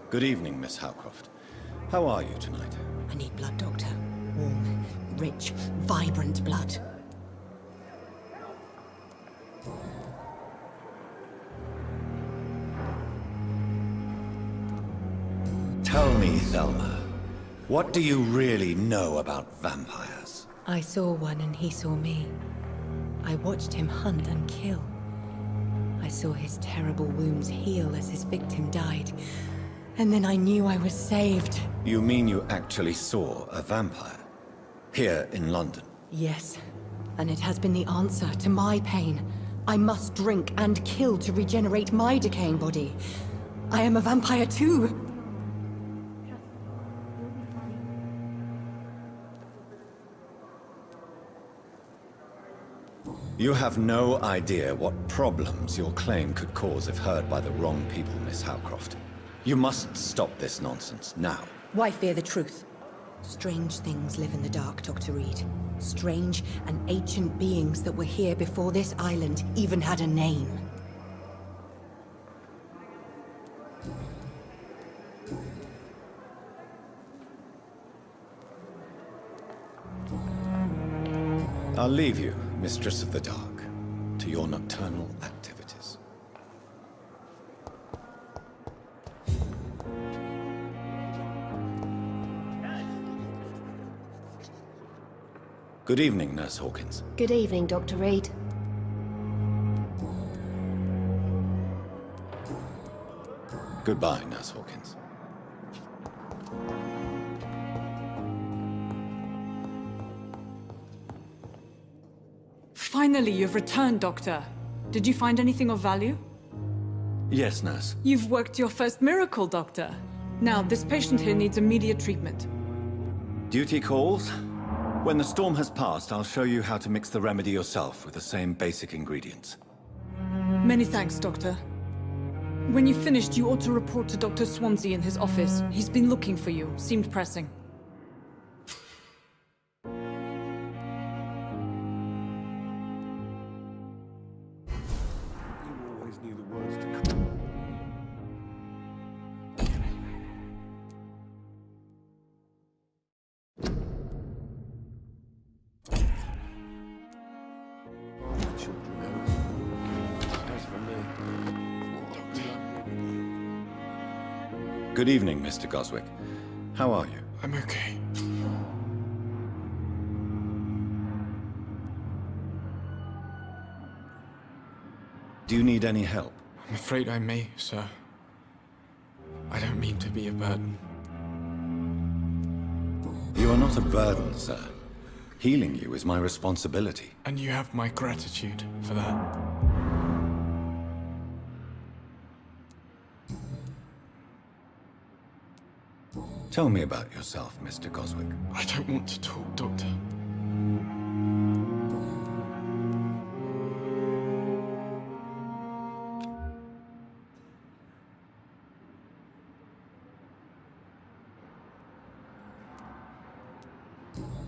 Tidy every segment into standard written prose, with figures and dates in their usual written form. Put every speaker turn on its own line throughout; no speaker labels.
Good evening, Miss Howcroft. How are you tonight?
I need blood, Doctor. Warm, rich, vibrant blood.
Tell me, Thelma, what do you really know about vampires?
I saw one and he saw me. I watched him hunt and kill. I saw his terrible wounds heal as his victim died. And then I knew I was saved.
You mean you actually saw a vampire? Here in London?
Yes. And it has been the answer to my pain. I must drink and kill to regenerate my decaying body. I am a vampire too.
You have no idea what problems your claim could cause if heard by the wrong people, Miss Howcroft. You must stop this nonsense, now.
Why fear the truth? Strange things live in the dark, Dr. Reed. Strange and ancient beings that were here before this island even had a name.
I'll leave you, Mistress of the Dark, to your nocturnal activities. Good evening, Nurse Hawkins.
Good evening, Dr. Reed.
Goodbye, Nurse Hawkins.
Finally, you've returned, Doctor. Did you find anything of value?
Yes, Nurse.
You've worked your first miracle, Doctor. Now, this patient here needs immediate treatment.
Duty calls. When the storm has passed, I'll show you how to mix the remedy yourself with the same basic ingredients.
Many thanks, Doctor. When you've finished, you ought to report to Dr. Swansea in his office. He's been looking for you. Seemed pressing.
Good evening, Mr. Goswick. How are you?
I'm okay.
Do you need any help?
I'm afraid I may, sir. I don't mean to be a burden.
You are not a burden, sir. Healing you is my responsibility.
And you have my gratitude for that.
Tell me about yourself, Mr. Goswick.
I don't want to talk, Doctor.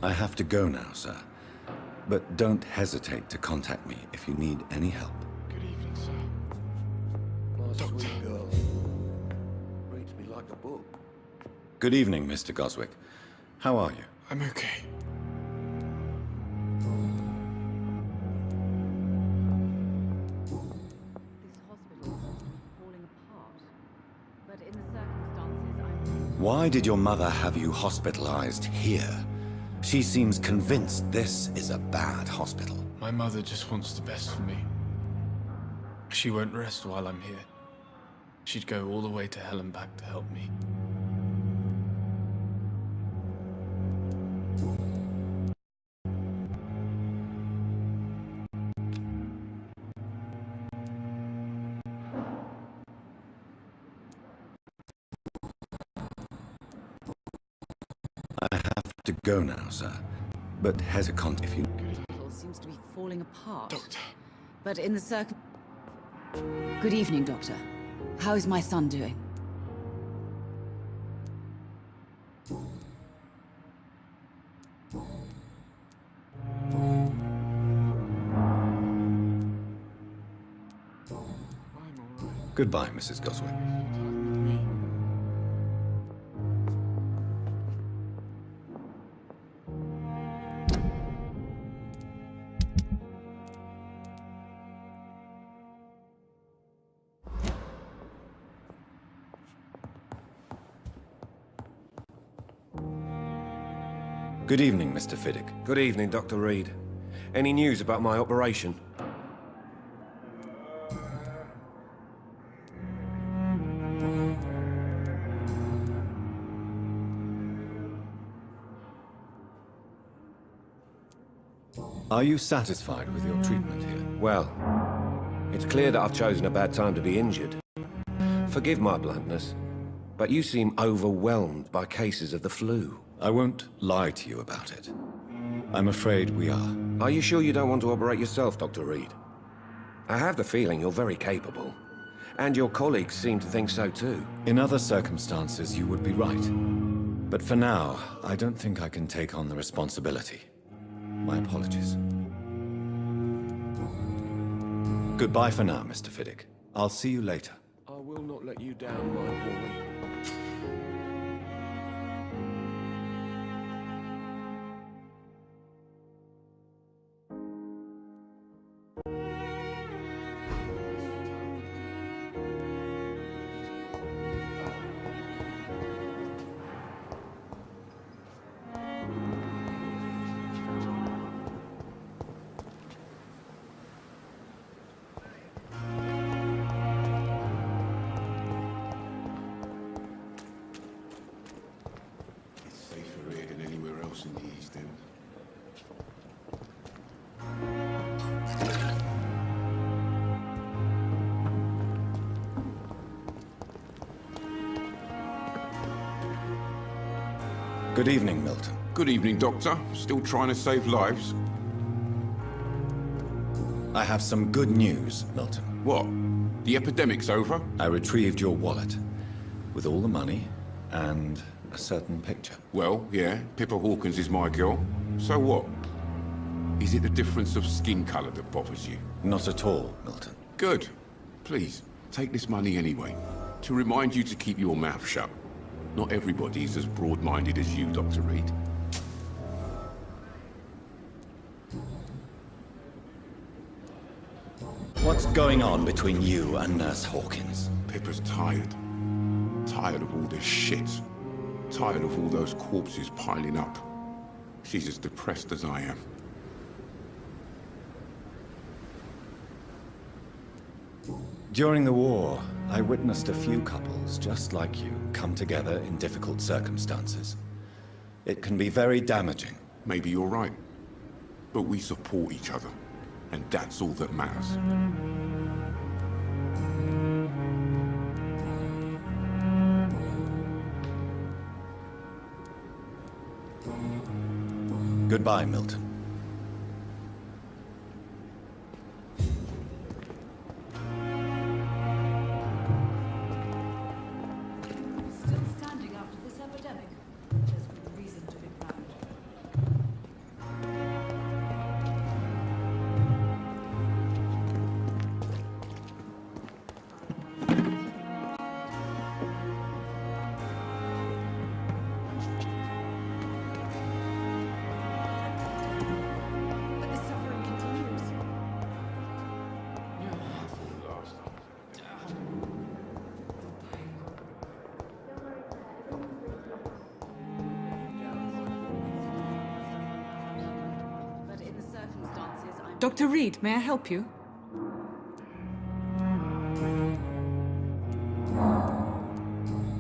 I have to go now, sir. But don't hesitate to contact me if you need any help.
Good evening, sir. Doctor.
Girl. Reads me like a book.
Good evening, Mr. Goswick. How are you?
I'm okay.
Why did your mother have you hospitalized here? She seems convinced this is a bad hospital.
My mother just wants the best for me. She won't rest while I'm here. She'd go all the way to hell and back to help me.
I have to go now, sir. But hesitate if you...
Seems to be falling apart.
Doctor.
But in the
Good evening, Doctor. How is my son doing?
Goodbye, Mrs. Goswick. Good evening, Mr. Fiddick.
Good evening, Dr. Reed. Any news about my operation?
Are you satisfied with your treatment here?
Well, it's clear that I've chosen a bad time to be injured. Forgive my bluntness, but you seem overwhelmed by cases of the flu.
I won't lie to you about it. I'm afraid we are.
Are you sure you don't want to operate yourself, Dr. Reed? I have the feeling you're very capable. And your colleagues seem to think so too.
In other circumstances, you would be right. But for now, I don't think I can take on the responsibility. My apologies. Goodbye for now, Mr. Fiddick. I'll see you later.
I will not let you down, my woman.
Safer here than anywhere else in the East End.
Good evening, Milton.
Good evening, Doctor. Still trying to save lives?
I have some good news, Milton.
What? The epidemic's over?
I retrieved your wallet with all the money and a certain picture.
Well, yeah, Pippa Hawkins is my girl. So what? Is it the difference of skin color that bothers you?
Not at all, Milton.
Good. Please, take this money anyway. To remind you to keep your mouth shut. Not everybody is as broad-minded as you, Dr. Reed.
What's going on between you and Nurse Hawkins?
Pippa's tired. Tired of all this shit. Tired of all those corpses piling up. She's as depressed as I am.
During the war, I witnessed a few couples just like you come together in difficult circumstances. It can be very damaging.
Maybe you're right. But we support each other. And that's all that matters.
Goodbye, Milton.
Still standing after this epidemic. There's good reason to be proud. But the suffering continues. But in the circumstances, I'm...
Dr. Reed, may I help you?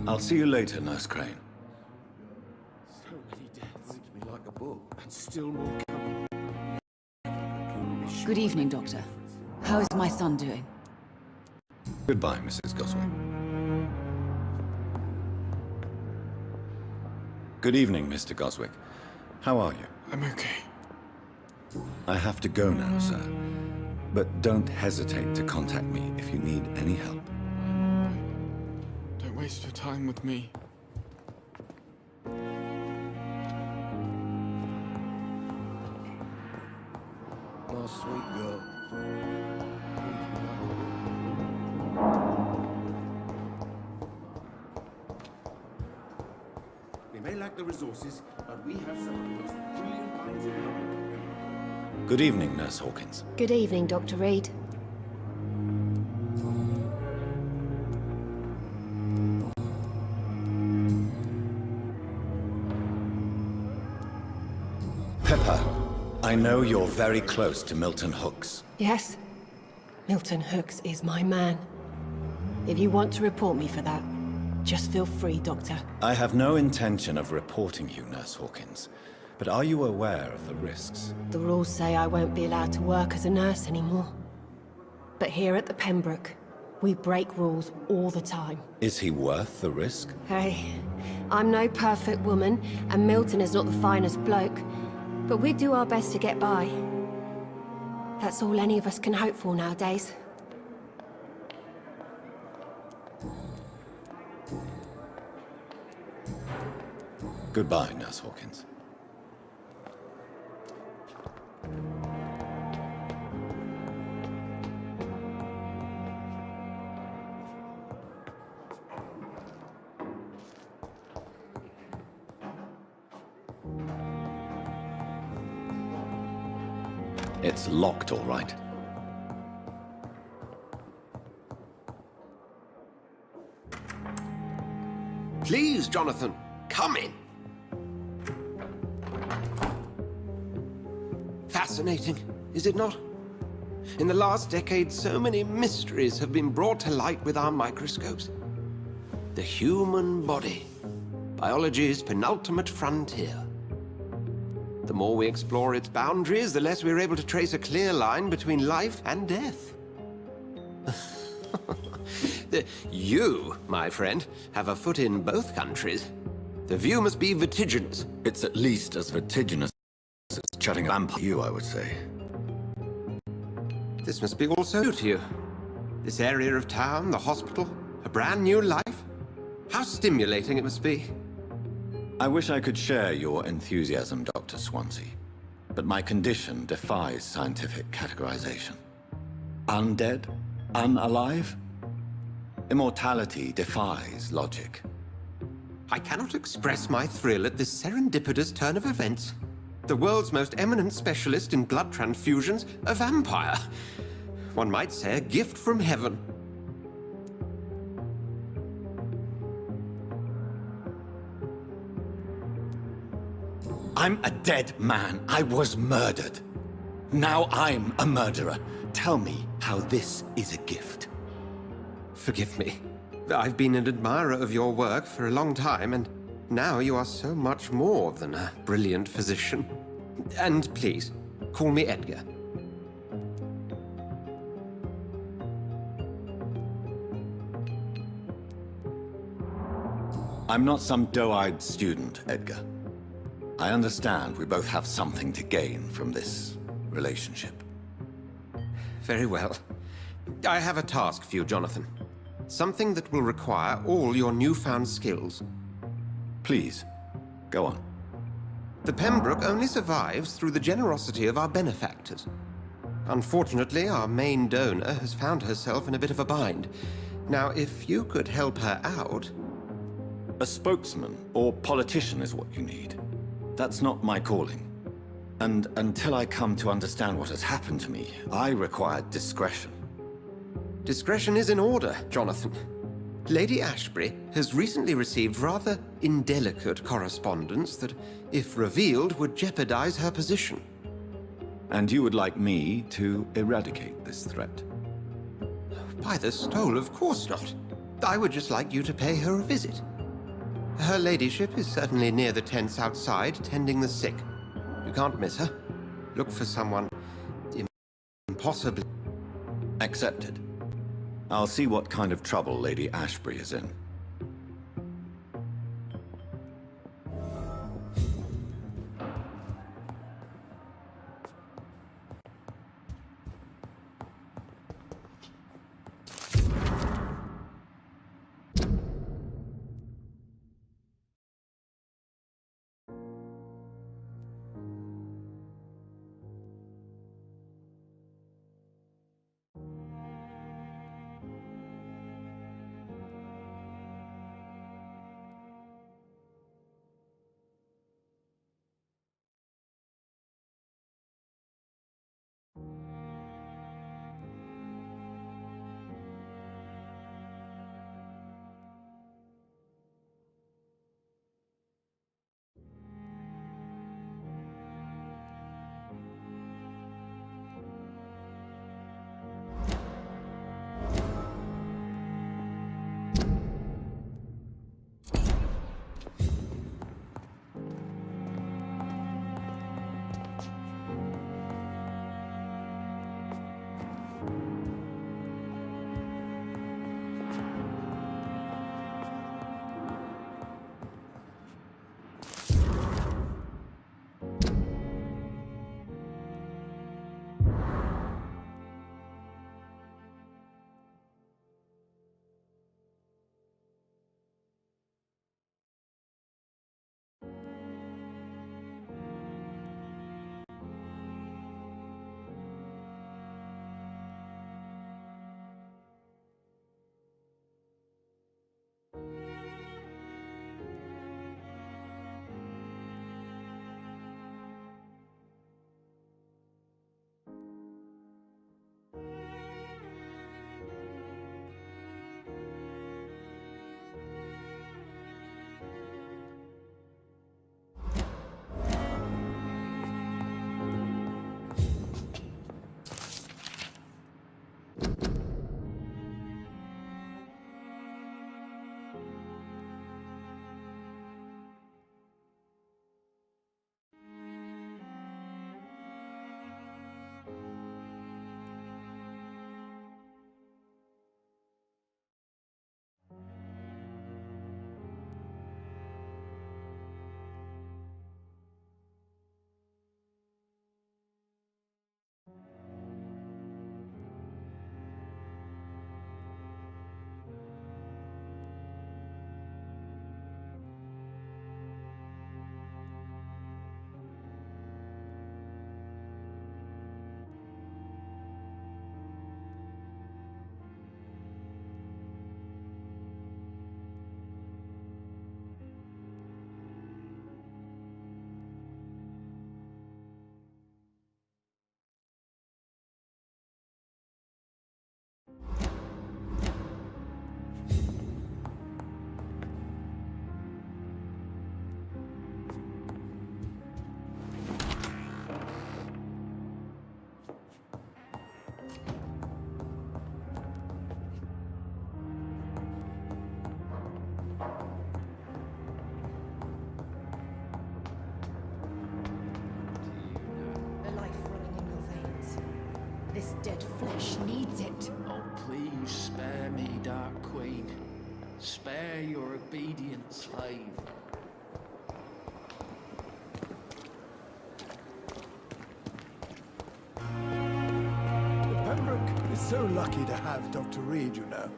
I'll see you later, Nurse Crane.
So many deaths. Reads me like a book. And still more coming.
Good evening, Doctor. How is my son doing?
Goodbye, Mrs. Goswick. Good evening, Mr. Goswick. How are you?
I'm okay.
I have to go now, sir. But don't hesitate to contact me if you need any help.
Don't waste your time with me.
My sweet girl.
We may lack the resources, but we have some of the most brilliant minds in London.
Good evening, Nurse Hawkins.
Good evening, Dr. Reed.
Pepper, I know you're very close to Milton Hooks.
Yes? Milton Hooks is my man. If you want to report me for that, just feel free, Doctor.
I have no intention of reporting you, Nurse Hawkins. But are you aware of the risks?
The rules say I won't be allowed to work as a nurse anymore. But here at the Pembroke, we break rules all the time.
Is he worth the risk?
Hey, I'm no perfect woman, and Milton is not the finest bloke. But we do our best to get by. That's all any of us can hope for nowadays.
Goodbye, Nurse Hawkins. It's locked, all right.
Please, Jonathan, come in. Fascinating, is it not? In the last decade, so many mysteries have been brought to light with our microscopes. The human body, biology's penultimate frontier. The more we explore its boundaries, the less we're able to trace a clear line between life and death. You, my friend, have a foot in both countries. The view must be vertiginous.
It's at least as vertiginous as chatting a vampire, you, I would say.
This must be also new to you. This area of town, the hospital, a brand new life. How stimulating it must be.
I wish I could share your enthusiasm, Dr. Swansea, but my condition defies scientific categorization. Undead? Unalive? Immortality defies logic.
I cannot express my thrill at this serendipitous turn of events. The world's most eminent specialist in blood transfusions, a vampire. One might say a gift from heaven.
I'm a dead man. I was murdered. Now I'm a murderer. Tell me how this is a gift.
Forgive me. I've been an admirer of your work for a long time, and now you are so much more than a brilliant physician. And please, call me Edgar.
I'm not some doe-eyed student, Edgar. I understand we both have something to gain from this relationship.
Very well. I have a task for you, Jonathan. Something that will require all your newfound skills.
Please, go on.
The Pembroke only survives through the generosity of our benefactors. Unfortunately, our main donor has found herself in a bit of a bind. Now, if you could help her out...
A spokesman or politician is what you need. That's not my calling. And until I come to understand what has happened to me, I require discretion.
Discretion is in order, Jonathan. Lady Ashbury has recently received rather indelicate correspondence that, if revealed, would jeopardize her position.
And you would like me to eradicate this threat?
By the stole, of course not. I would just like you to pay her a visit. Her ladyship is certainly near the tents outside, tending the sick. You can't miss her. Look for someone impossibly...
Accepted. I'll see what kind of trouble Lady Ashbury is in.
This dead flesh needs it.
Oh, please spare me, Dark Queen. Spare your obedient slave.
Pembroke is so lucky to have Dr. Reed, you know.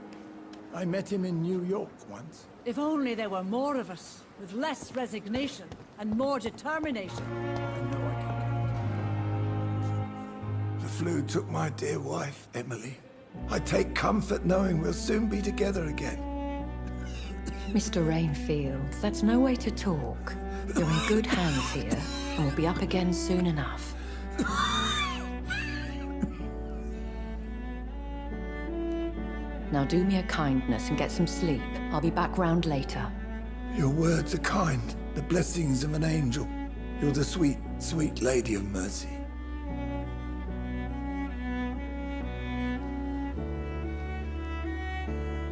I met him in New York once.
If only there were more of us, with less resignation and more determination.
I know I can count. The flu took my dear wife, Emily. I take comfort knowing we'll soon be together again.
Mr. Rainfield, that's no way to talk. You're in good hands here, and we'll be up again soon enough. Now do me a kindness and get some sleep. I'll be back round later.
Your words are kind, the blessings of an angel. You're the sweet, sweet Lady of Mercy.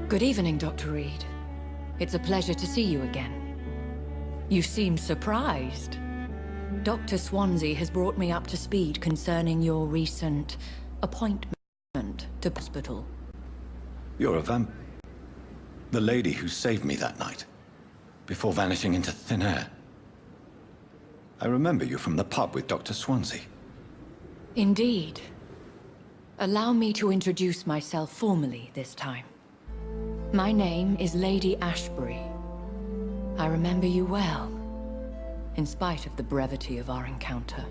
Good evening, Dr. Reed. It's a pleasure to see you again. You seem surprised. Dr. Swansea has brought me up to speed concerning your recent appointment to hospital.
You're a vamp... The lady who saved me that night, before vanishing into thin air. I remember you from the pub with Dr. Swansea.
Indeed. Allow me to introduce myself formally this time. My name is Lady Ashbury. I remember you well, in spite of the brevity of our encounter.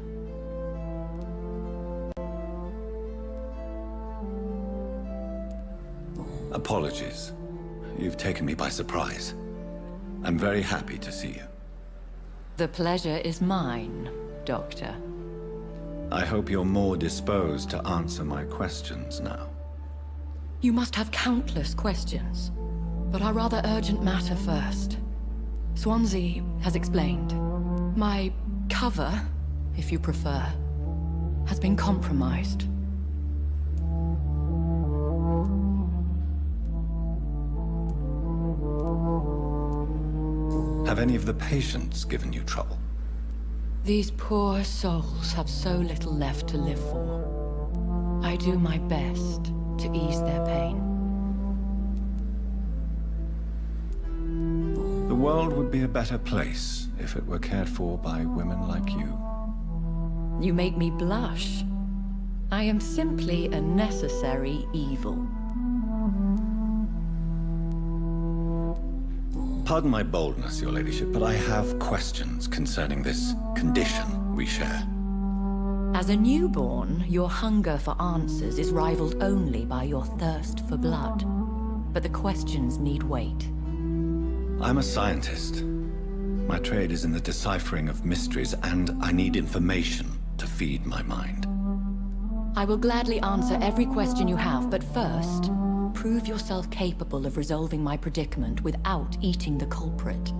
Apologies. You've taken me by surprise. I'm very happy to see you.
The pleasure is mine, Doctor.
I hope you're more disposed to answer my questions now.
You must have countless questions, but our rather urgent matter first. Swansea has explained. My cover, if you prefer, has been compromised.
Have any of the patients given you trouble?
These poor souls have so little left to live for. I do my best to ease their pain.
The world would be a better place if it were cared for by women like you.
You make me blush. I am simply a necessary evil.
Pardon my boldness, your ladyship, but I have questions concerning this condition we share.
As a newborn, your hunger for answers is rivaled only by your thirst for blood. But the questions need wait.
I'm a scientist. My trade is in the deciphering of mysteries, and I need information to feed my mind.
I will gladly answer every question you have, but first, prove yourself capable of resolving my predicament without eating the culprit.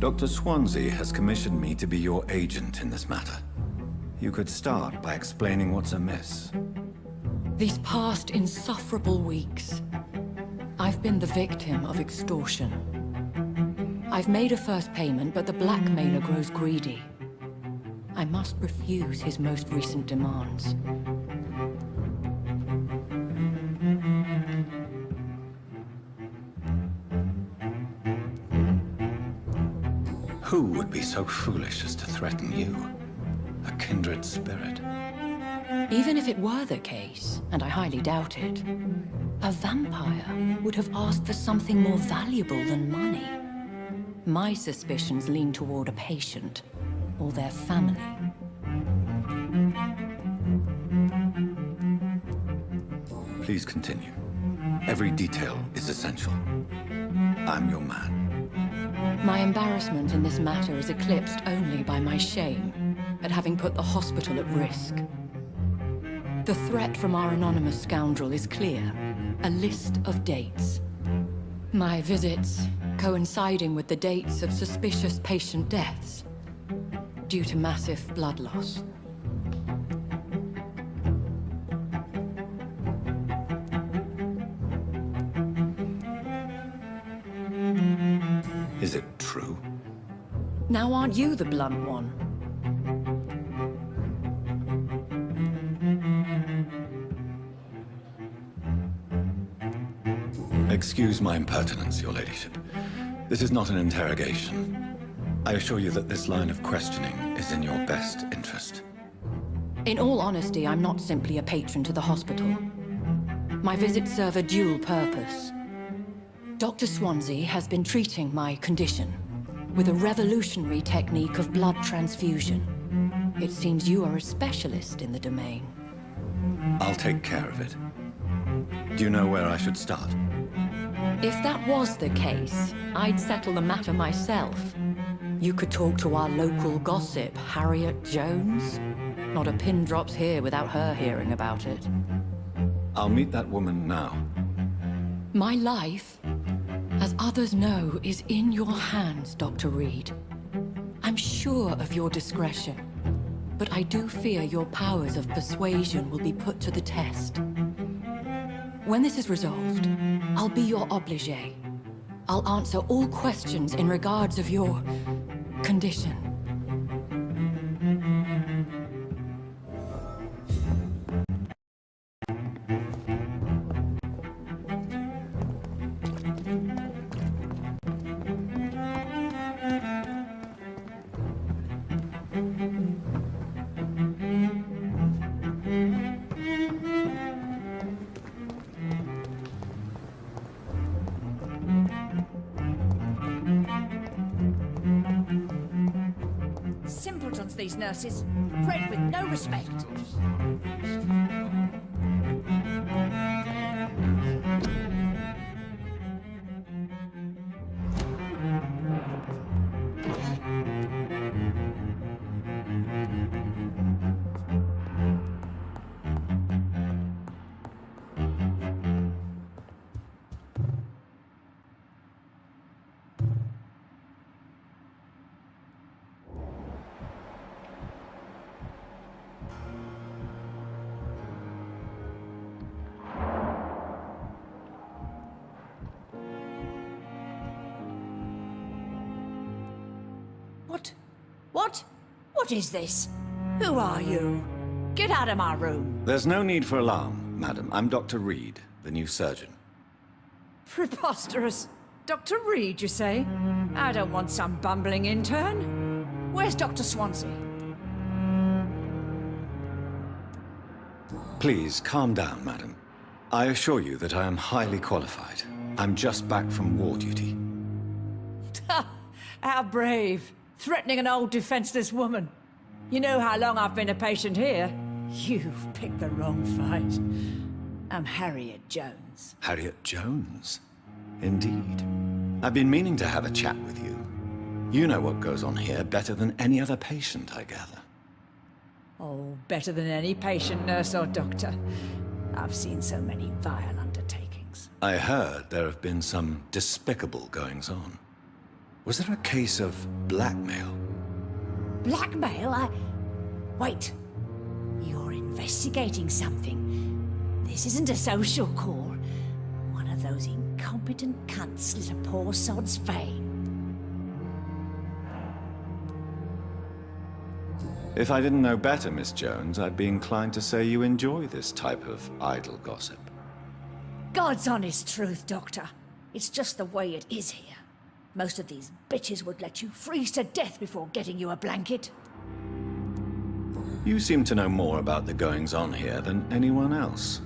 Dr. Swansea has commissioned me to be your agent in this matter. You could start by explaining what's amiss.
These past insufferable weeks, I've been the victim of extortion. I've made a first payment, but the blackmailer grows greedy. I must refuse his most recent demands.
Who would be so foolish as to threaten you? A kindred spirit.
Even if it were the case, and I highly doubt it, a vampire would have asked for something more valuable than money. My suspicions lean toward a patient, or their family.
Please continue. Every detail is essential. I'm your man.
My embarrassment in this matter is eclipsed only by my shame at having put the hospital at risk. The threat from our anonymous scoundrel is clear. A list of dates. My visits coinciding with the dates of suspicious patient deaths due to massive blood loss.
Is it true?
Now aren't you the blunt one?
Excuse my impertinence, your ladyship. This is not an interrogation. I assure you that this line of questioning is in your best interest.
In all honesty, I'm not simply a patron to the hospital. My visits serve a dual purpose. Dr. Swansea has been treating my condition with a revolutionary technique of blood transfusion. It seems you are a specialist in the domain.
I'll take care of it. Do you know where I should start?
If that was the case, I'd settle the matter myself. You could talk to our local gossip, Harriet Jones. Not a pin drops here without her hearing about it.
I'll meet that woman now.
My life, as others know, is in your hands, Dr. Reed. I'm sure of your discretion, but I do fear your powers of persuasion will be put to the test. When this is resolved, I'll be your obligé. I'll answer all questions in regards of your condition.
Simpletons, these nurses. Bred with no respect. What is this? Who are you? Get out of my room.
There's no need for alarm, madam. I'm Dr. Reed, the new surgeon.
Preposterous. Dr. Reed, you say? I don't want some bumbling intern. Where's Dr. Swansea?
Please, calm down, madam. I assure you that I am highly qualified. I'm just back from war duty.
How brave. Threatening an old defenseless woman. You know how long I've been a patient here? You've picked the wrong fight. I'm Harriet Jones.
Harriet Jones? Indeed. I've been meaning to have a chat with you. You know what goes on here better than any other patient, I gather.
Oh, better than any patient, nurse or doctor. I've seen so many vile undertakings.
I heard there have been some despicable goings-on. Was there a case of blackmail?
Blackmail? Wait. You're investigating something. This isn't a social call. One of those incompetent cunts slit a poor sod's fame.
If I didn't know better, Miss Jones, I'd be inclined to say you enjoy this type of idle gossip.
God's honest truth, Doctor. It's just the way it is here. Most of these bitches would let you freeze to death before getting you a blanket.
You seem to know more about the goings-on here than anyone else.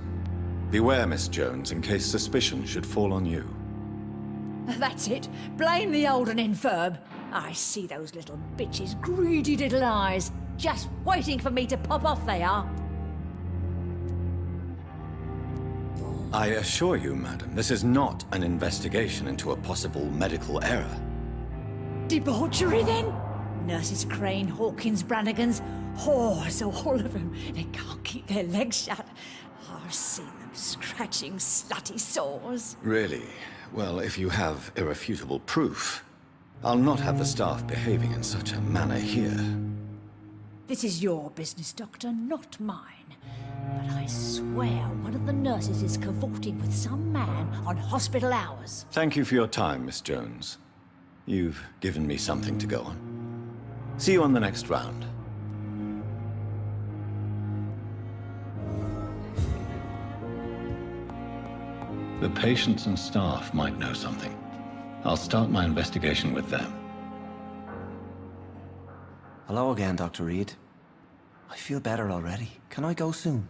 Beware, Miss Jones, in case suspicion should fall on you.
That's it. Blame the old and infirm. I see those little bitches' greedy little eyes. Just waiting for me to pop off they are.
I assure you, madam, this is not an investigation into a possible medical error.
Debauchery, then? Nurses Crane, Hawkins, Brannigans, whores, all of them. They can't keep their legs shut. I've seen them scratching slutty sores.
Really? Well, if you have irrefutable proof, I'll not have the staff behaving in such a manner here.
This is your business, Doctor, not mine. But I swear one of the nurses is cavorting with some man on hospital hours.
Thank you for your time, Miss Jones. You've given me something to go on. See you on the next round. The patients and staff might know something. I'll start my investigation with them.
Hello again, Dr. Reed. I feel better already. Can I go soon?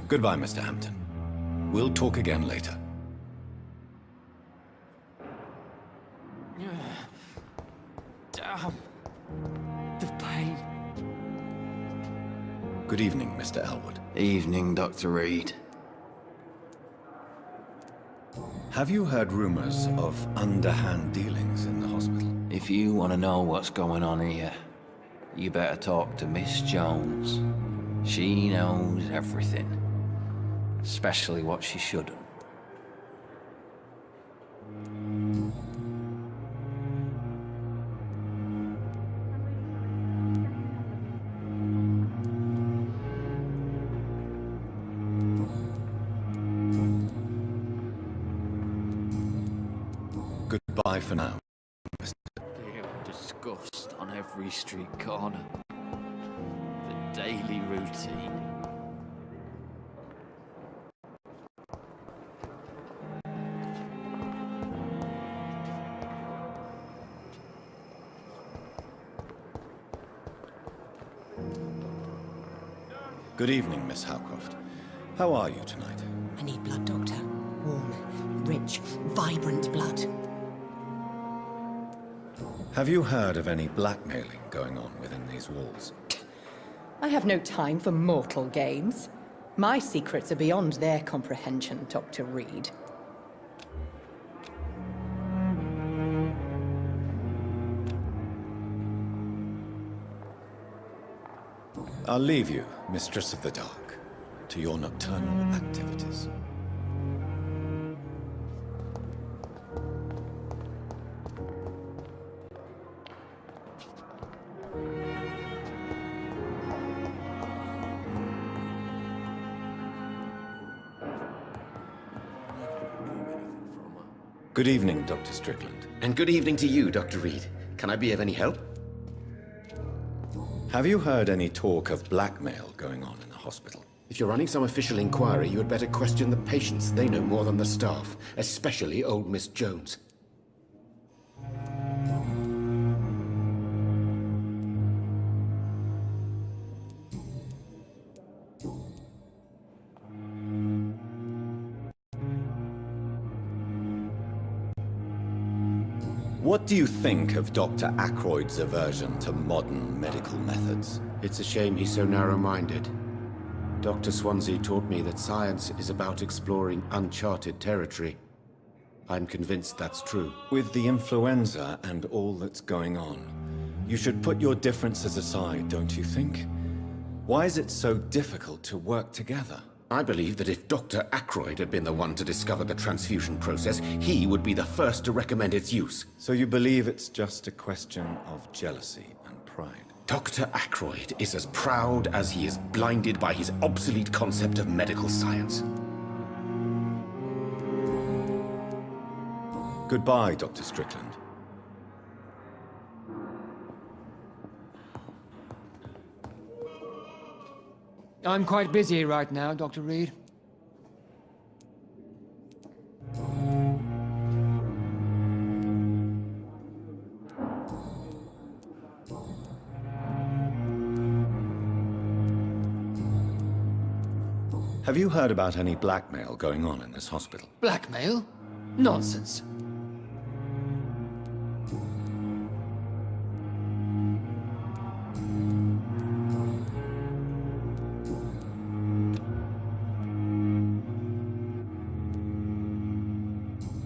Goodbye, Mr. Hampton. We'll talk again later.
Damn. The pain.
Good evening, Mr. Elwood.
Evening, Dr. Reed.
Have you heard rumors of underhand dealings in the hospital?
If you want to know what's going on here, you better talk to Miss Jones. She knows everything. Especially what she shouldn't.
Goodbye for now, Mr.
Fear and disgust on every street corner. The daily routine.
Good evening, Miss Howcroft. How are you tonight?
I need blood, Doctor. Warm, rich, vibrant blood.
Have you heard of any blackmailing going on within these walls?
I have no time for mortal games. My secrets are beyond their comprehension, Dr. Reed.
I'll leave you, Mistress of the Dark, to your nocturnal activities. Good evening, Dr. Strickland.
And good evening to you, Dr. Reed. Can I be of any help?
Have you heard any talk of blackmail going on in the hospital?
If you're running some official inquiry, you had better question the patients. They know more than the staff, especially old Miss Jones.
What do you think of Dr. Ackroyd's aversion to modern medical methods?
It's a shame he's so narrow-minded. Dr. Swansea taught me that science is about exploring uncharted territory. I'm convinced that's true.
With the influenza and all that's going on, you should put your differences aside, don't you think? Why is it so difficult to work together?
I believe that if Dr. Ackroyd had been the one to discover the transfusion process, he would be the first to recommend its use.
So you believe it's just a question of jealousy and pride?
Dr. Ackroyd is as proud as he is blinded by his obsolete concept of medical science.
Goodbye, Dr. Strickland.
I'm quite busy right now, Dr. Reed.
Have you heard about any blackmail going on in this hospital?
Blackmail? Nonsense.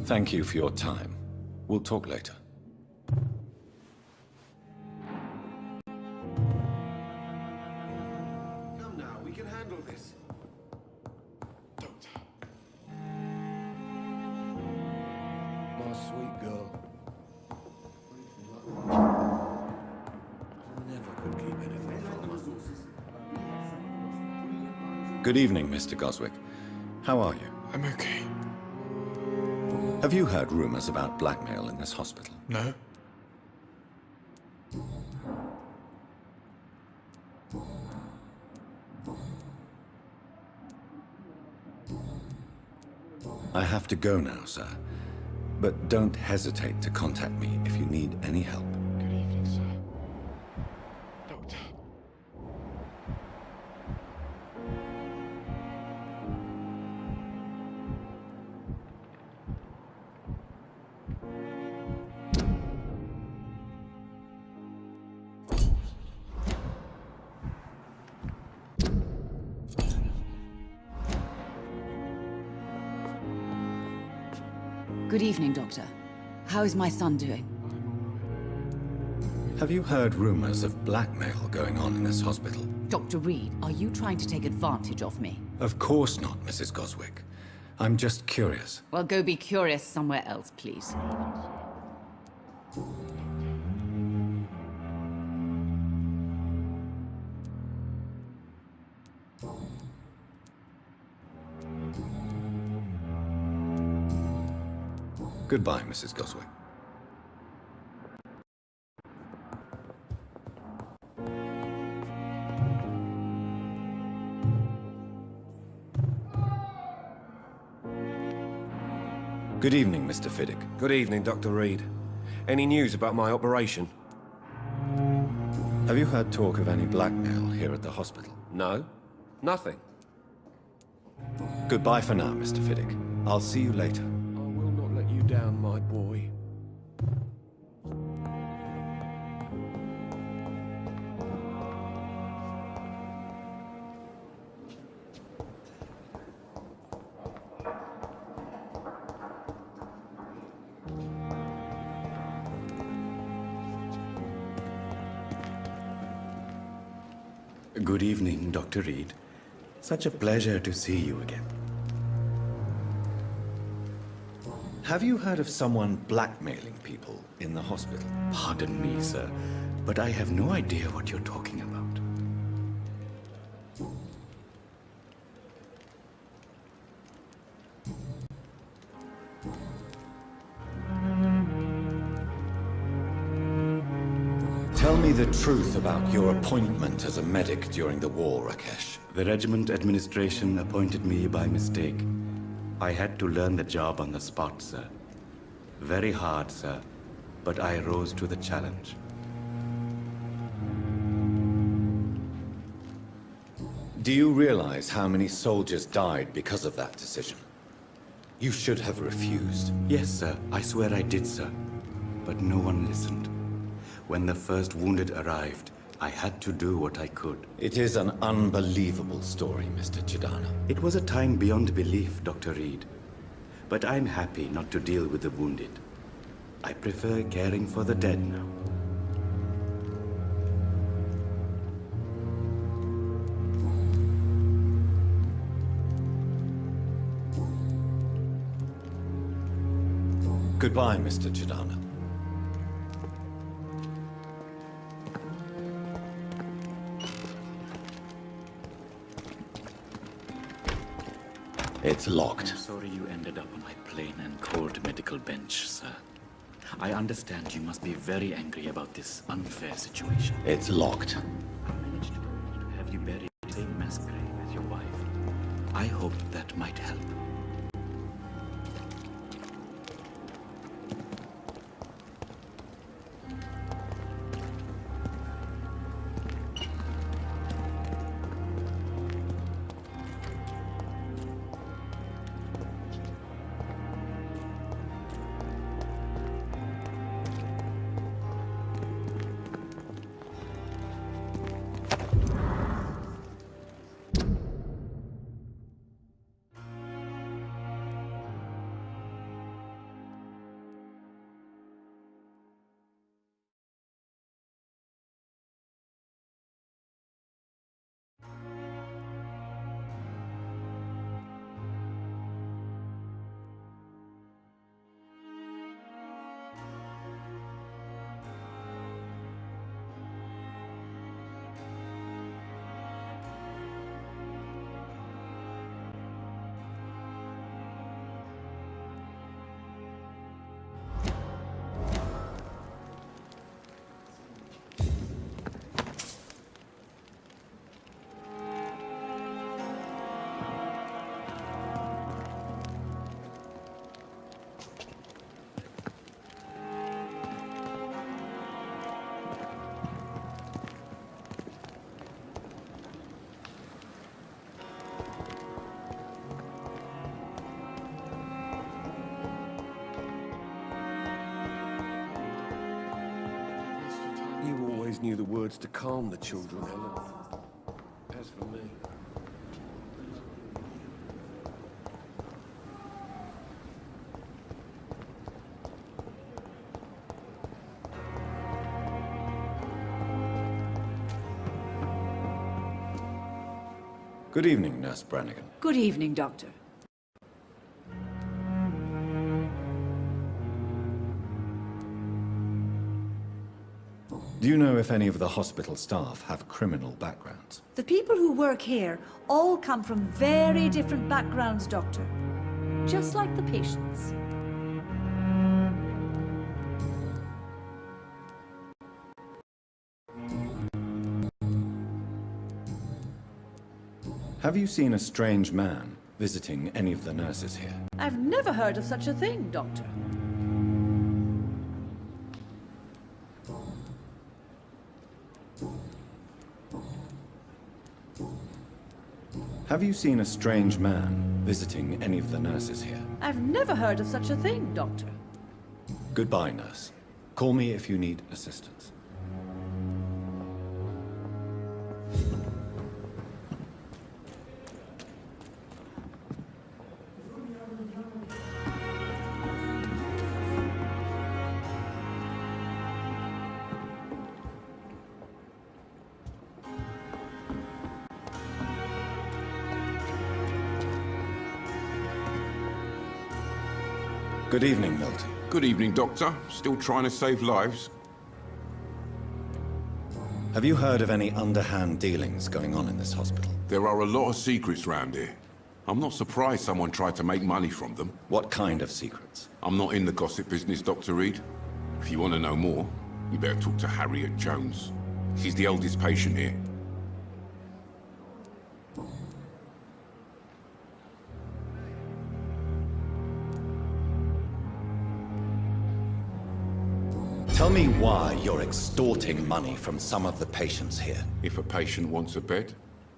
Thank you for your time. We'll talk later.
Come now, we can handle this. Doctor.
My sweet girl. Never could keep anything from her.
Good evening, Mr. Goswick. How are you?
I'm okay.
Have you heard rumors about blackmail in this hospital?
No?
have to go now, sir. But don't hesitate to contact me if you need any help.
Good evening, sir. Doctor.
Good evening, Doctor. How is my son doing?
Have you heard rumors of blackmail going on in this hospital?
Dr. Reed, are you trying to take advantage of me?
Of course not, Mrs. Goswick. I'm just curious.
Well, go be curious somewhere else, please.
Goodbye, Mrs. Goswick. Good evening, Mr. Fiddick.
Good evening, Dr. Reed. Any news about my operation?
Have you heard talk of any blackmail here at the hospital?
No. Nothing.
Goodbye for now, Mr. Fiddick. I'll see you later.
I will not let you down, my boy.
Good evening, Dr. Reed. Such a pleasure to see you again.
Have you heard of someone blackmailing people in the hospital?
Pardon me, sir, but I have no idea what you're talking about.
Tell me the truth about your appointment as a medic during the war, Rakesh.
The regiment administration appointed me by mistake. I had to learn the job on the spot, sir. Very hard, sir, but I rose to the challenge.
Do you realize how many soldiers died because of that decision? You should have refused.
Yes, sir. I swear I did, sir. But no one listened. When the first wounded arrived, I had to do what I could.
It is an unbelievable story, Mr. Chidana.
It was a time beyond belief, Dr. Reed. But I'm happy not to deal with the wounded. I prefer caring for the dead now.
Goodbye, Mr. Chidana. It's locked.
I'm sorry you ended up on my plain and cold medical bench, sir. I understand you must be very angry about this unfair situation.
It's locked.
I managed to arrange to have you buried in the same mass grave as your wife. I hope that might help.
always knew the words to calm the children, Helen. As for me...
Good evening, Nurse Brannigan.
Good evening, Doctor.
Do you know if any of the hospital staff have criminal backgrounds?
The people who work here all come from very different backgrounds, Doctor. Just like the patients.
Have you seen a strange man visiting any of the nurses here?
I've never heard of such a thing, Doctor.
Have you seen a strange man visiting any of the nurses here?
I've never heard of such a thing, Doctor.
Goodbye, nurse. Call me if you need assistance. Good evening, Milton.
Good evening, Doctor. Still trying to save lives?
Have you heard of any underhand dealings going on in this hospital?
There are a lot of secrets round here. I'm not surprised someone tried to make money from them.
What kind of secrets?
I'm not in the gossip business, Dr. Reed. If you want to know more, you better talk to Harriet Jones. She's the oldest patient here.
Tell me why you're extorting money from some of the patients here.
If a patient wants a bed,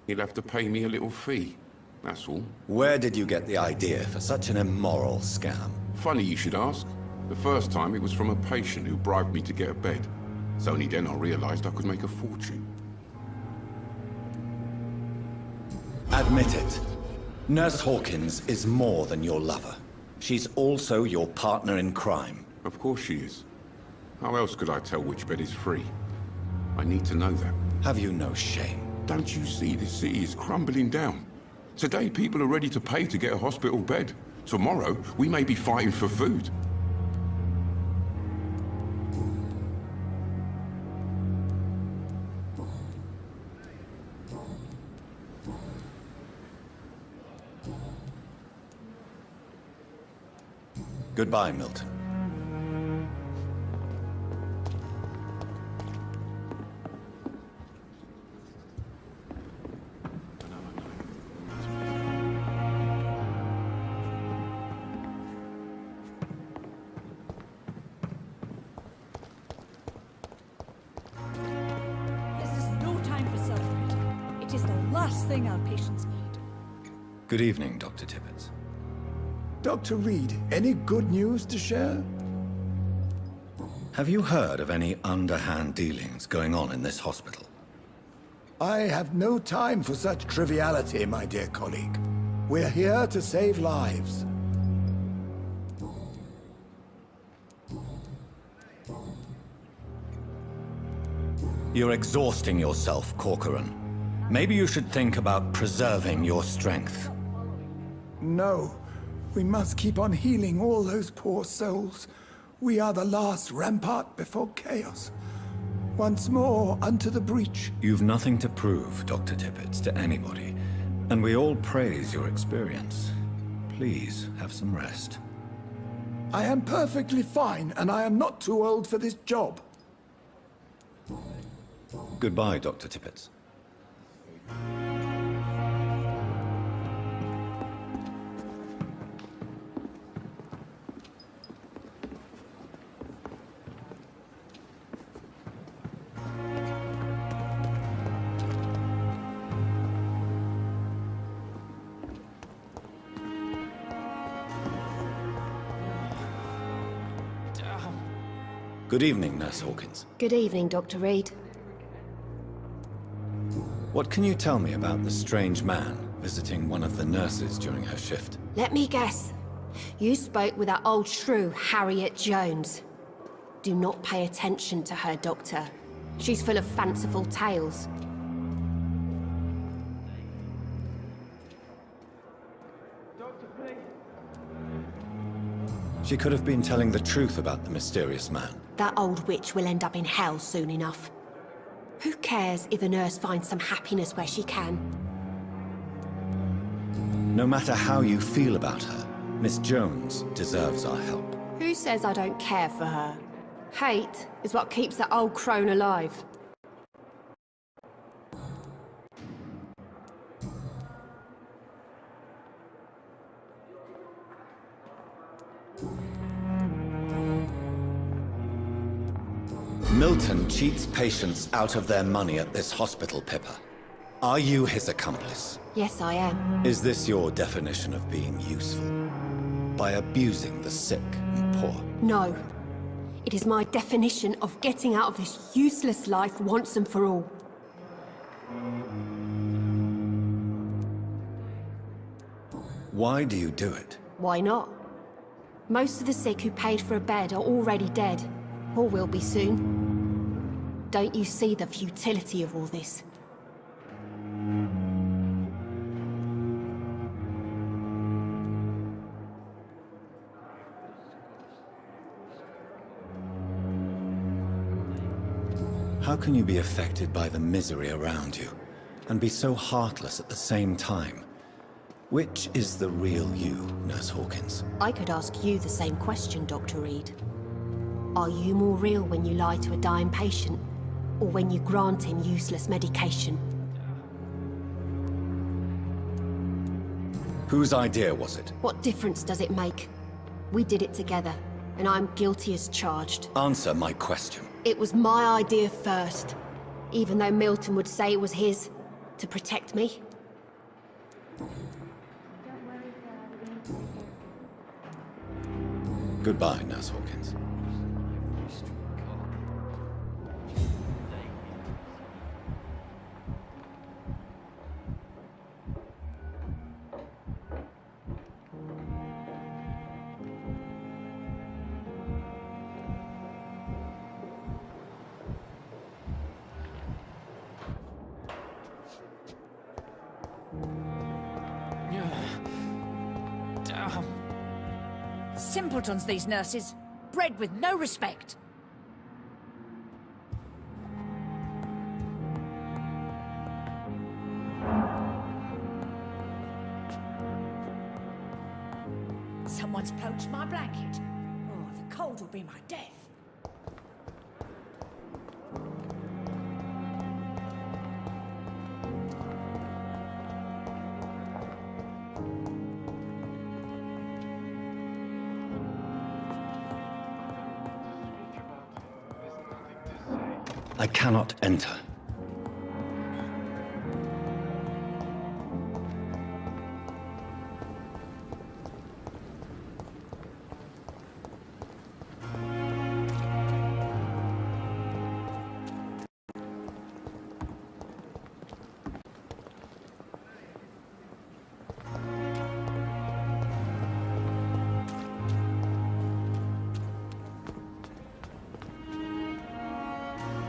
he'll have to pay me a little fee. That's all.
Where did you get the idea for such an immoral scam?
Funny you should ask. The first time it was from a patient who bribed me to get a bed. It's only then I realized I could make a fortune.
Admit it. Nurse Hawkins is more than your lover. She's also your partner in crime.
Of course she is. How else could I tell which bed is free? I need to know that.
Have you no shame?
Don't you see this city is crumbling down? Today people are ready to pay to get a hospital bed. Tomorrow we may be fighting for food.
Goodbye, Milton.
It is the last thing our patients need.
Good evening, Dr. Tippett.
Dr. Reed, any good news to share?
Have you heard of any underhand dealings going on in this hospital?
I have no time for such triviality, my dear colleague. We're here to save lives.
You're exhausting yourself, Corcoran. Maybe you should think about preserving your strength.
No. We must keep on healing all those poor souls. We are the last rampart before chaos. Once more, unto the breach.
You've nothing to prove, Dr. Tippett, to anybody. And we all praise your experience. Please, have some rest.
I am perfectly fine, and I am not too old for this job.
Goodbye, Dr. Tippett. Good evening, Nurse Hawkins.
Good evening, Dr. Reed.
What can you tell me about the strange man visiting one of the nurses during her shift?
Let me guess. You spoke with that old shrew, Harriet Jones. Do not pay attention to her, Doctor. She's full of fanciful tales.
She could have been telling the truth about the mysterious man.
That old witch will end up in hell soon enough. Who cares if a nurse finds some happiness where she can?
No matter how you feel about her, Miss Jones deserves our help.
Who says I don't care for her? Hate is what keeps that old crone alive.
Milton cheats patients out of their money at this hospital, Pippa. Are you his accomplice?
Yes, I am.
Is this your definition of being useful? By abusing the sick and poor?
No. It is my definition of getting out of this useless life once and for all.
Why do you do it?
Why not? Most of the sick who paid for a bed are already dead, or will be soon. Don't you see the futility of all this?
How can you be affected by the misery around you, and be so heartless at the same time? Which is the real you, Nurse Hawkins?
I could ask you the same question, Dr. Reed. Are you more real when you lie to a dying patient, or when you grant him useless medication?
Whose idea was it?
What difference does it make? We did it together, and I'm guilty as charged.
Answer my question.
It was my idea first, even though Milton would say it was his, to protect me.
Goodbye, Nurse Hawkins.
Damn. Simpletons, these nurses. Bred with no respect. Someone's poached my blanket. Oh, the cold will be my death.
I cannot enter.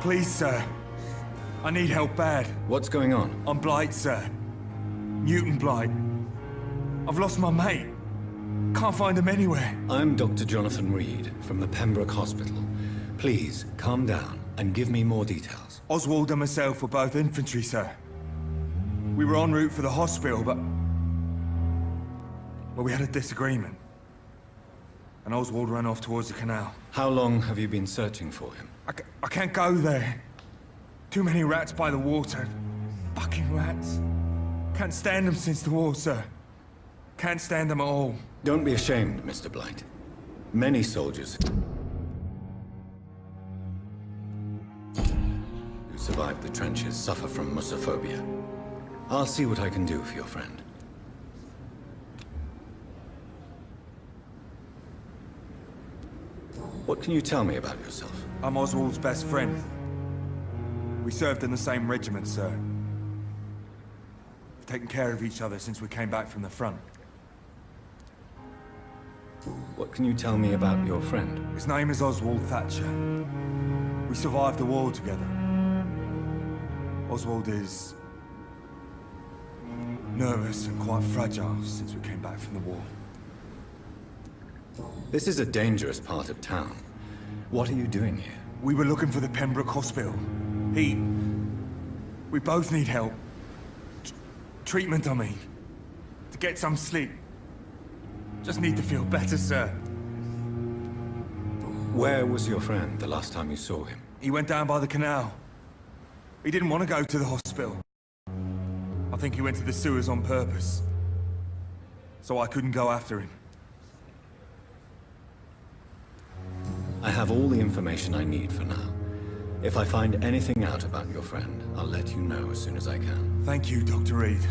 Please, sir. I need help bad.
What's going on?
I'm Blight, sir. Newton Blight. I've lost my mate. Can't find him anywhere.
I'm Dr. Jonathan Reed from the Pembroke Hospital. Please, calm down and give me more details.
Oswald and myself were both infantry, sir. We were en route for the hospital, but... well, we had a disagreement. And Oswald ran off towards the canal.
How long have you been searching for him?
I can't go there. Too many rats by the water. Fucking rats. Can't stand them since the war, sir. Can't stand them at all.
Don't be ashamed, Mr. Blight. Many soldiers who survived the trenches suffer from musophobia. I'll see what I can do for your friend. What can you tell me about yourself?
I'm Oswald's best friend. We served in the same regiment, sir. taken care of each other since we came back from the front.
What can you tell me about your friend?
His name is Oswald Thatcher. We survived the war together. Oswald is nervous and quite fragile since we came back from the war.
This is a dangerous part of town. What are you doing here?
We were looking for the Pembroke Hospital. We both need help. Treatment, I mean. To get some sleep. Just need to feel better, sir.
Where was your friend the last time you saw him?
He went down by the canal. He didn't want to go to the hospital. I think he went to the sewers on purpose. So I couldn't go after him.
I have all the information I need for now. If I find anything out about your friend, I'll let you know as soon as I can.
Thank you, Dr. Reed.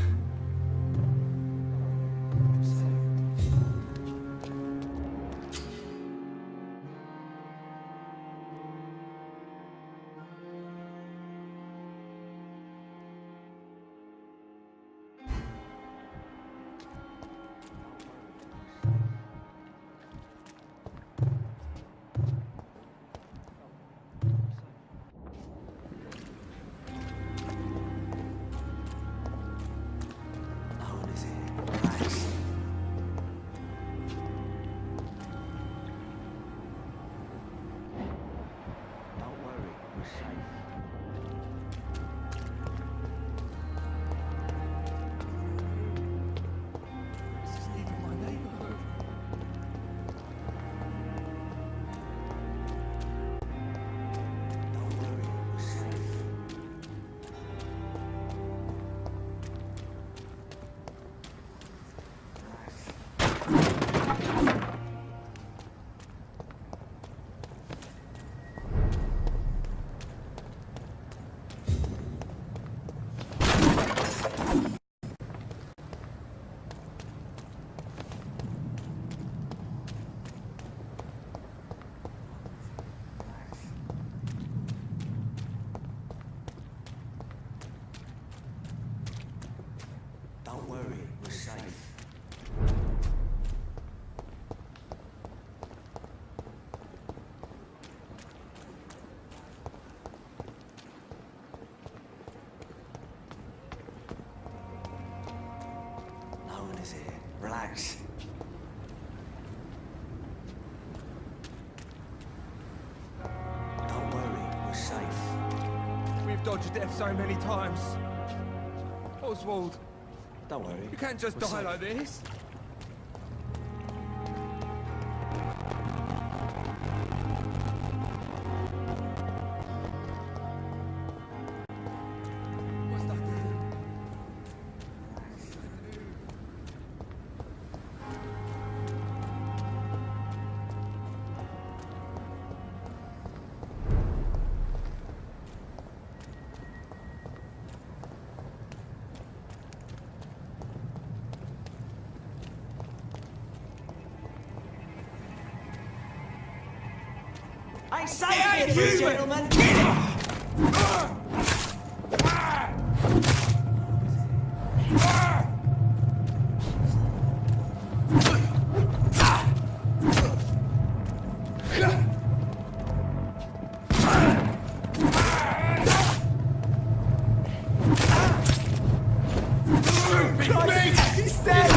Don't worry, we're safe. No one is here. Relax. Don't worry, we're safe.
We've dodged death so many times. Oswald.
Don't worry.
You can't just
We're
die
safe.
like this.
I say here, gentlemen!
He's dead!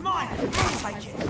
mine! Take it!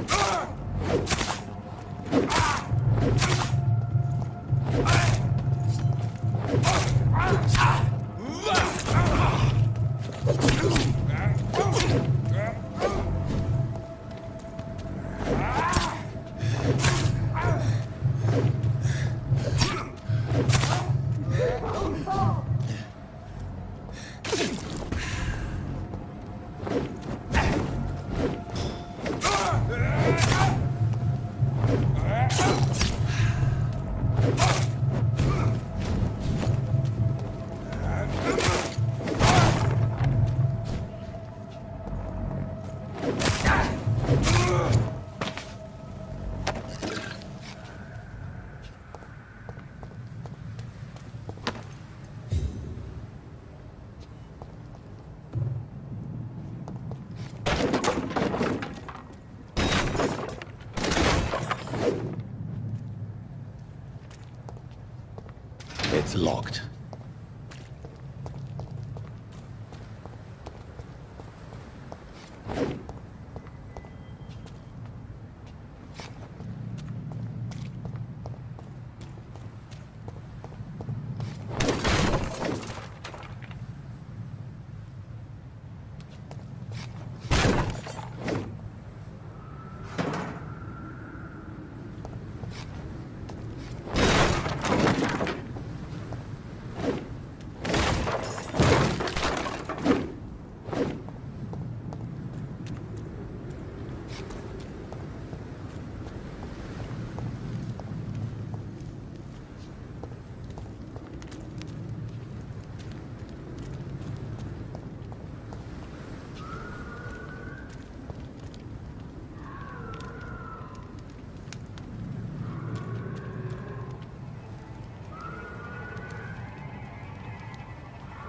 It's locked.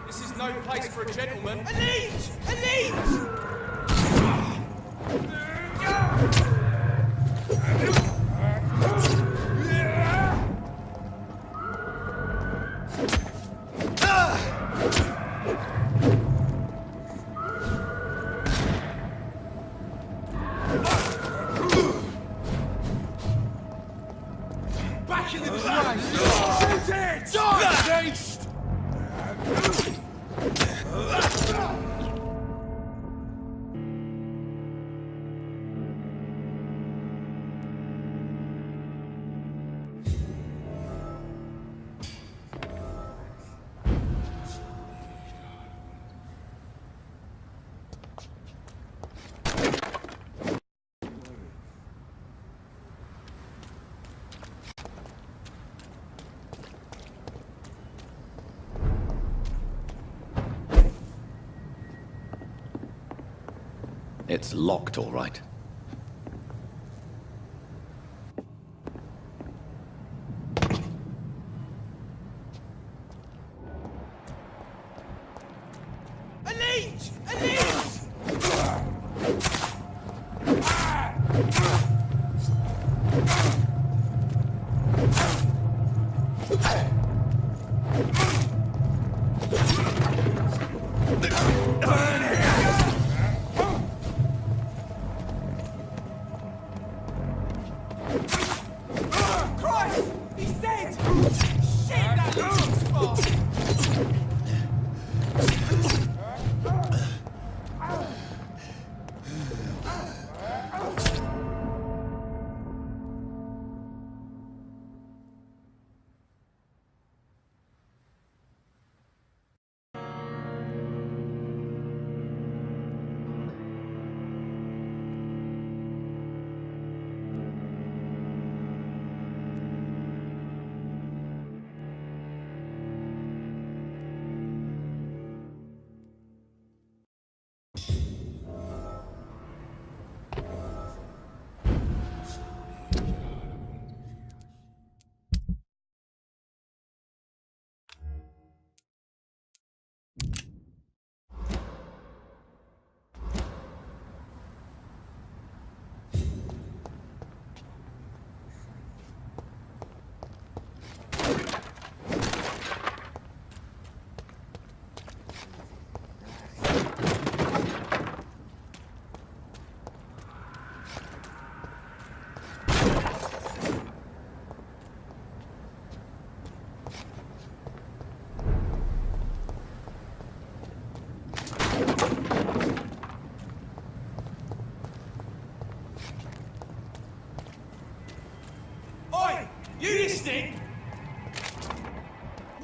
This is no place for a gentleman.
A leech! A leech!
Back in the place! Shoot it! Die, beast!
It's locked, all right.
A leech! A leech! Christ! He's dead! Shit, that looks fast!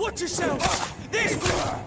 Watch yourself! This way!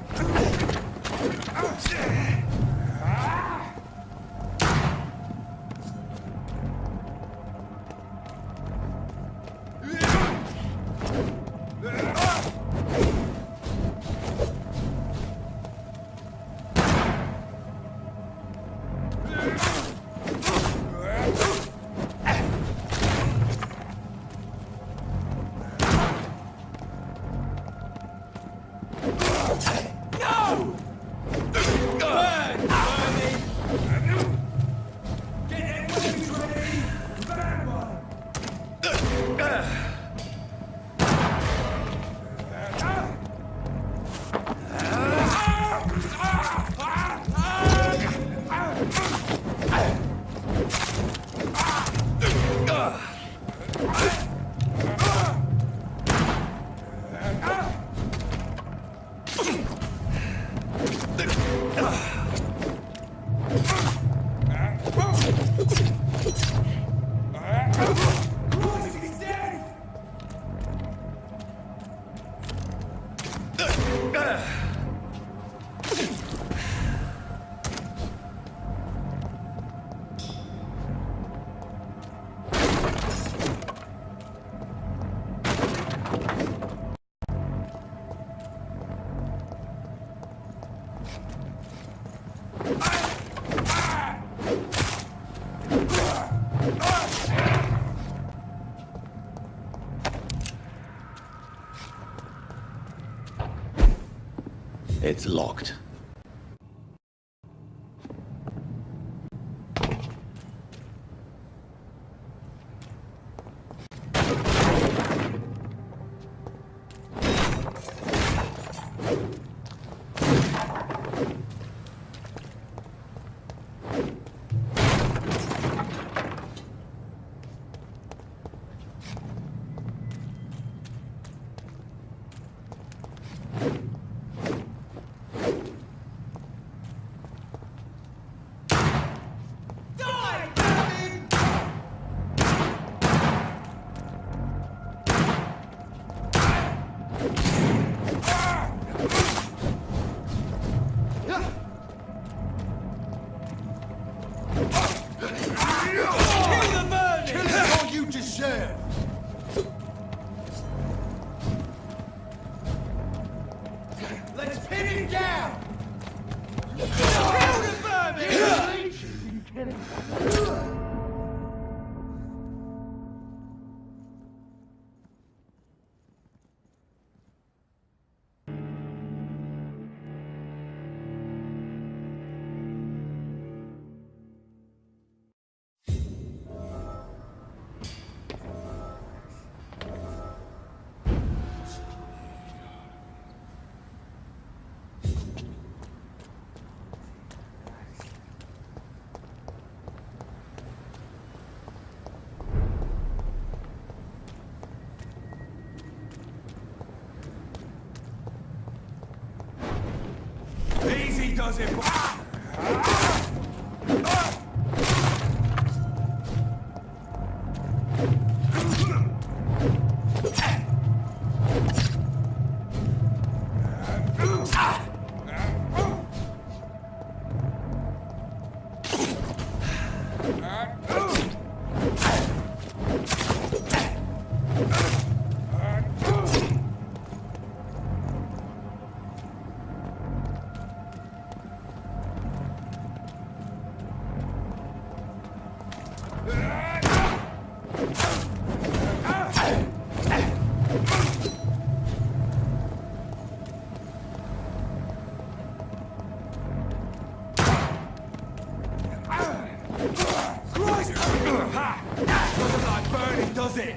It's locked.
Let's pin him down! Kill the vermin!
Easy does it. Doesn't like burning, does it?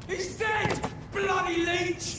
He's dead! Bloody leech!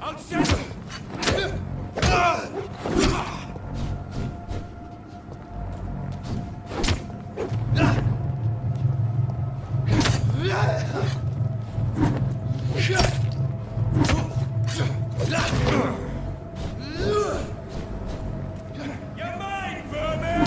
I'll send him! You're mine, vermin!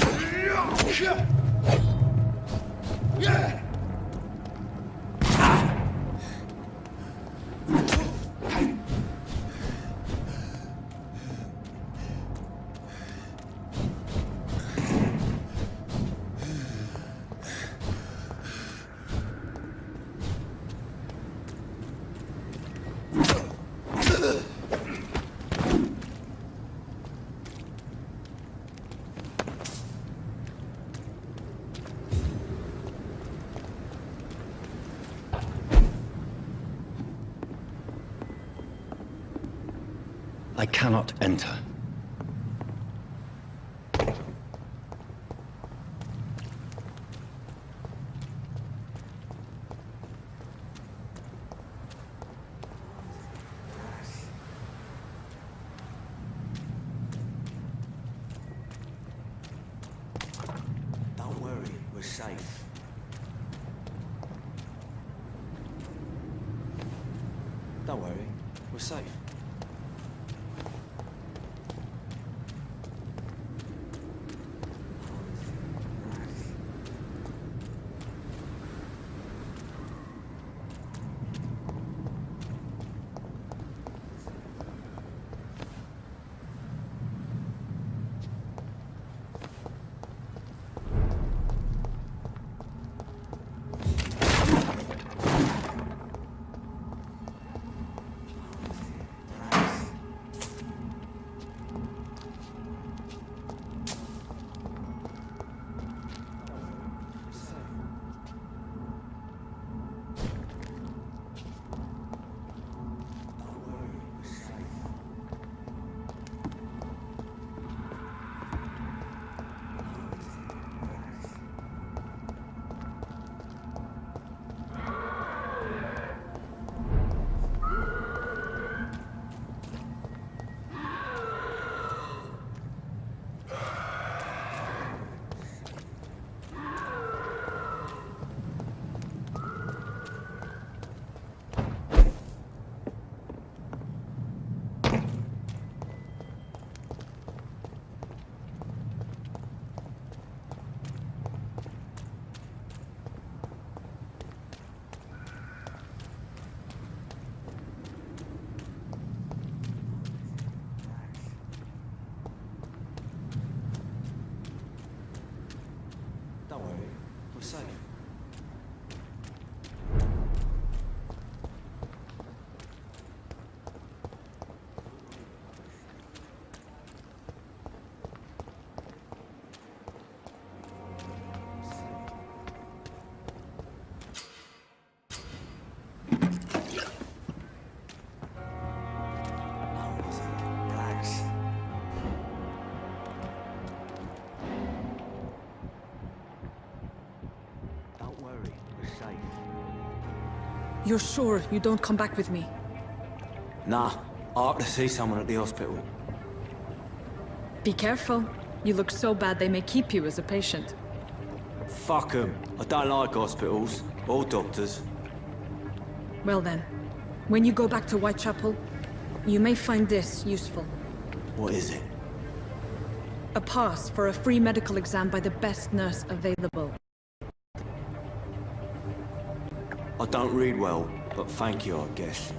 I cannot enter.
Don't worry, we're safe. Don't worry, we're safe. Don't worry, we're safe.
You're sure you don't come back with me?
Nah, I have to see someone at the hospital.
Be careful. You look so bad they may keep you as a patient.
Fuck 'em. I don't like hospitals. Or doctors.
Well then, when you go back to Whitechapel, you may find this useful.
What is it?
A pass for a free medical exam by the best nurse available.
I don't read well, but thank you, I guess.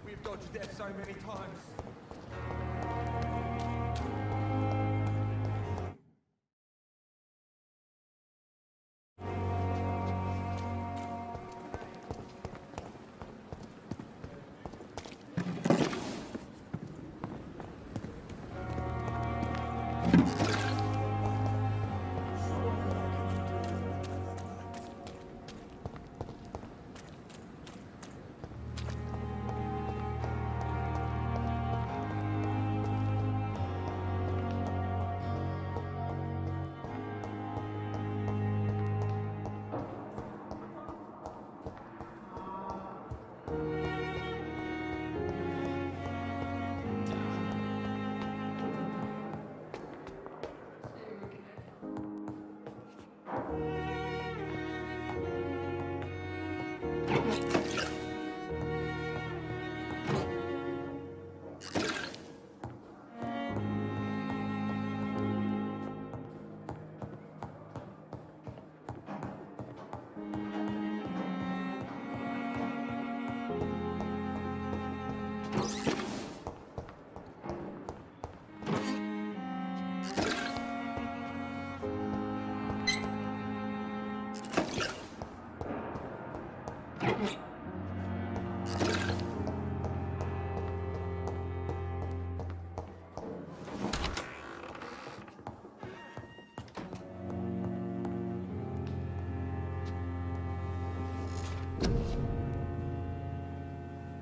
We've dodged death so many times.